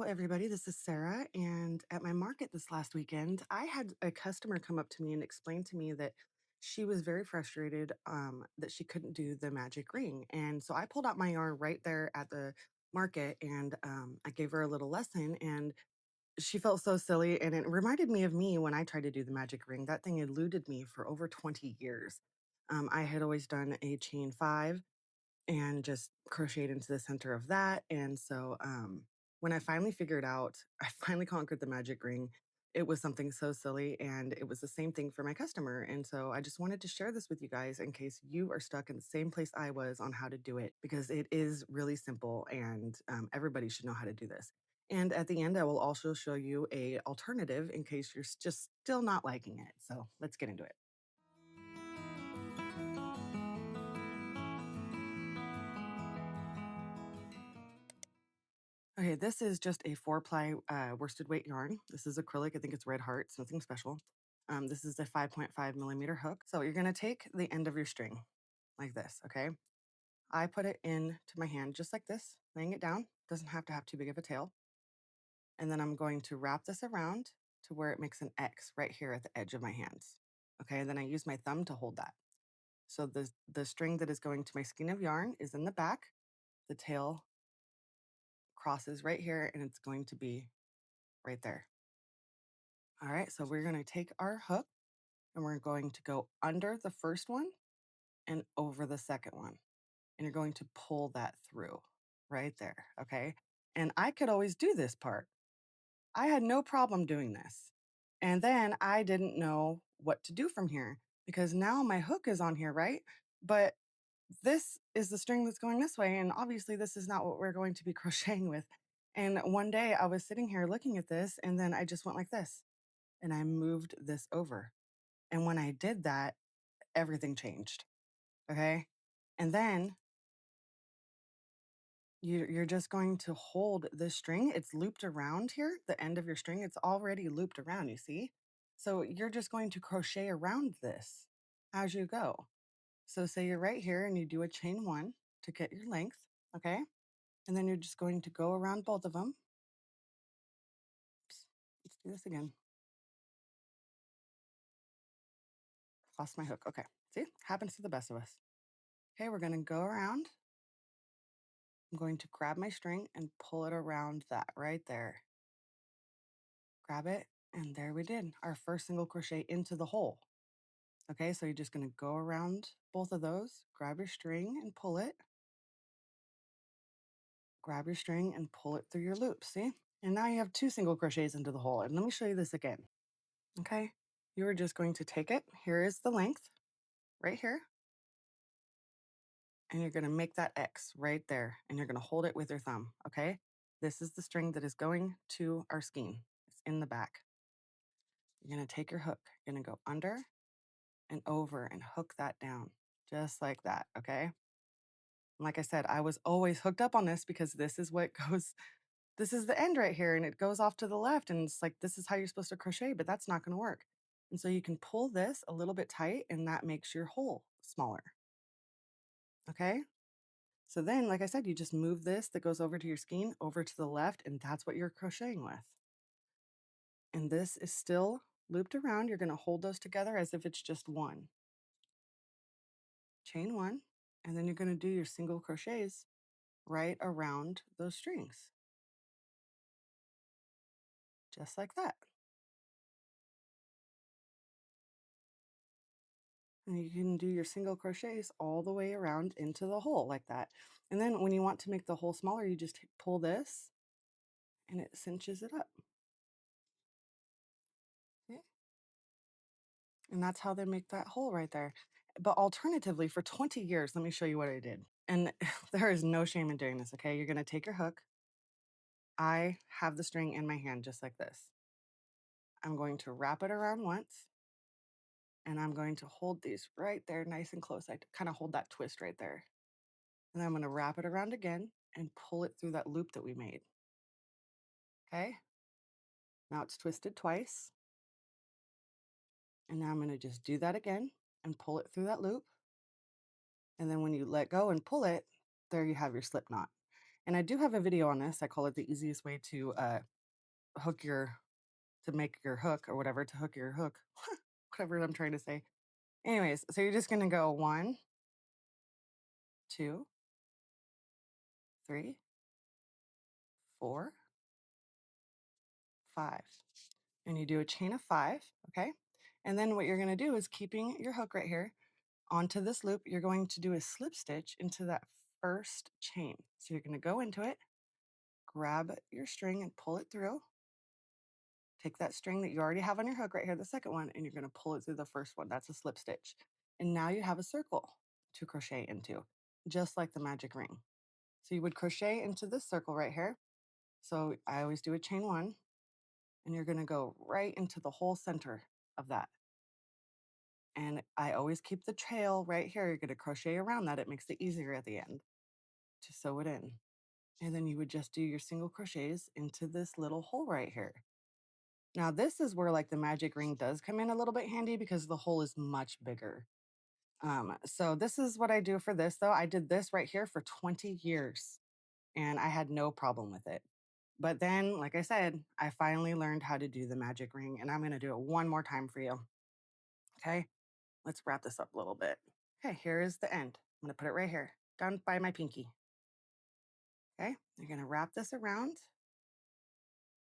Hello, everybody. This is Sarah. And at my market this last weekend, I had a customer come up to me and explain to me that she was very frustrated that she couldn't do the magic ring. And so I pulled out my yarn right there at the market and I gave her a little lesson. And she felt so silly. And it reminded me of me when I tried to do the magic ring. That thing eluded me for over 20 years. I had always done a chain five and just crocheted into the center of that. And so when I finally figured out, I finally conquered the magic ring. It was something so silly, and it was the same thing for my customer. And so I just wanted to share this with you guys in case you are stuck in the same place I was on how to do it, because it is really simple, and everybody should know how to do this. And at the end, I will also show you a alternative in case you're just still not liking it. So let's get into it. Okay, this is just a 4-ply worsted weight yarn. This is acrylic. I think it's Red Heart. It's nothing special. This is a 5.5 millimeter hook. So you're going to take the end of your string like this, okay? I put it into my hand just like this, laying it down. Doesn't have to have too big of a tail. And then I'm going to wrap this around to where it makes an X right here at the edge of my hands. Okay, and then I use my thumb to hold that. So the string that is going to my skein of yarn is in the back. The tail crosses right here, and it's going to be right there. All right, so we're going to take our hook and we're going to go under the first one and over the second one. And you're going to pull that through right there. Okay. And I could always do this part. I had no problem doing this. And then I didn't know what to do from here because now my hook is on here, right? But this is the string that's going this way. And obviously, this is not what we're going to be crocheting with. And one day I was sitting here looking at this, and then I just went like this and I moved this over. And when I did that, everything changed. Okay. And then you're just going to hold this string. It's looped around here, the end of your string. It's already looped around, you see? So you're just going to crochet around this as you go. So say you're right here and you do a chain one to get your length. Okay. And then you're just going to go around both of them. Oops, let's do this again. Lost my hook. Okay. See, happens to the best of us. Okay. We're going to go around. I'm going to grab my string and pull it around that right there. Grab it, and there we did our first single crochet into the hole. Okay, so you're just going to go around both of those, grab your string and pull it, grab your string and pull it through your loop. See? And now you have two single crochets into the hole. And let me show you this again. Okay, you are just going to take it. Here is the length right here. And you're going to make that X right there. And you're going to hold it with your thumb. Okay, this is the string that is going to our skein. It's in the back. You're going to take your hook, you're going to go under and over and hook that down just like that. Okay. Like I said, I was always hooked up on this because this is what goes, this is the end right here, and it goes off to the left. And it's like, this is how you're supposed to crochet, but that's not going to work. And so you can pull this a little bit tight, and that makes your hole smaller. Okay. So then, like I said, you just move this that goes over to your skein over to the left, and that's what you're crocheting with. And this is still looped around. You're going to hold those together as if it's just one. Chain one, and then you're going to do your single crochets right around those strings, just like that. And you can do your single crochets all the way around into the hole like that. And then when you want to make the hole smaller, you just pull this and it cinches it up. Okay. And that's how they make that hole right there. But alternatively, for 20 years, let me show you what I did. And there is no shame in doing this, okay? You're going to take your hook. I have the string in my hand just like this. I'm going to wrap it around once, and I'm going to hold these right there nice and close. I kind of hold that twist right there. And I'm going to wrap it around again and pull it through that loop that we made. Okay. Now it's twisted twice. And now I'm going to just do that again and pull it through that loop. And then when you let go and pull it, there you have your slip knot. And I do have a video on this. I call it the easiest way to hook your to make your hook or whatever to hook your hook, whatever I'm trying to say. Anyways, so you're just gonna go one, two, three, four, five. And you do a chain of five, okay? And then what you're gonna do is keeping your hook right here onto this loop, you're going to do a slip stitch into that first chain. So you're gonna go into it, grab your string and pull it through. Take that string that you already have on your hook right here, the second one, and you're gonna pull it through the first one. That's a slip stitch. And now you have a circle to crochet into, just like the magic ring. So you would crochet into this circle right here. So I always do a chain one, and you're gonna go right into the whole center of that. And I always keep the trail right here. You're gonna crochet around that. It makes it easier at the end to sew it in. And then you would just do your single crochets into this little hole right here. Now, this is where like the magic ring does come in a little bit handy because the hole is much bigger. So this is what I do for this though. I did this right here for 20 years and I had no problem with it. But then, like I said, I finally learned how to do the magic ring and I'm going to do it one more time for you. Okay. Let's wrap this up a little bit. Okay. Here is the end. I'm going to put it right here down by my pinky. Okay. You're going to wrap this around.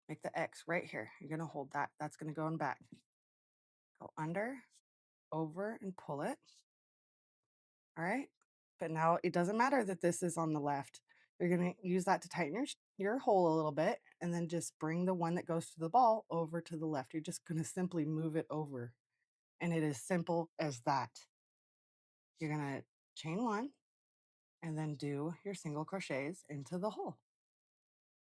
Make the X right here. You're going to hold that. That's going to go in back. Go under, over, and pull it. All right. But now it doesn't matter that this is on the left. You're going to use that to tighten your hole a little bit and then just bring the one that goes to the ball over to the left. You're just going to simply move it over. And it is simple as that. You're going to chain one and then do your single crochets into the hole.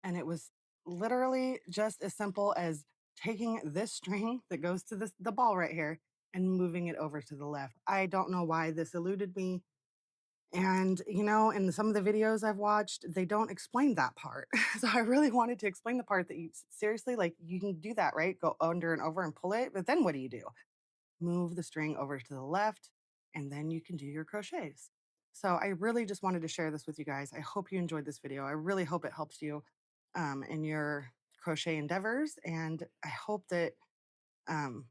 And it was literally just as simple as taking this string that goes to the ball right here and moving it over to the left. I don't know why this eluded me. And, in some of the videos I've watched, they don't explain that part. So I really wanted to explain the part that you seriously, like, you can do that, right? Go under and over and pull it. But then what do? Move the string over to the left, and then you can do your crochets. So I really just wanted to share this with you guys. I hope you enjoyed this video. I really hope it helps you in your crochet endeavors. And I hope that um,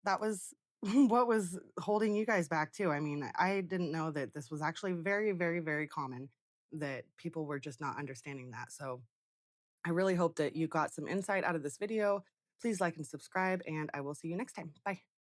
that was what was holding you guys back too. I mean, I didn't know that this was actually very, very, very common, that people were just not understanding that. So I really hope that you got some insight out of this video. Please like and subscribe, and I will see you next time. Bye.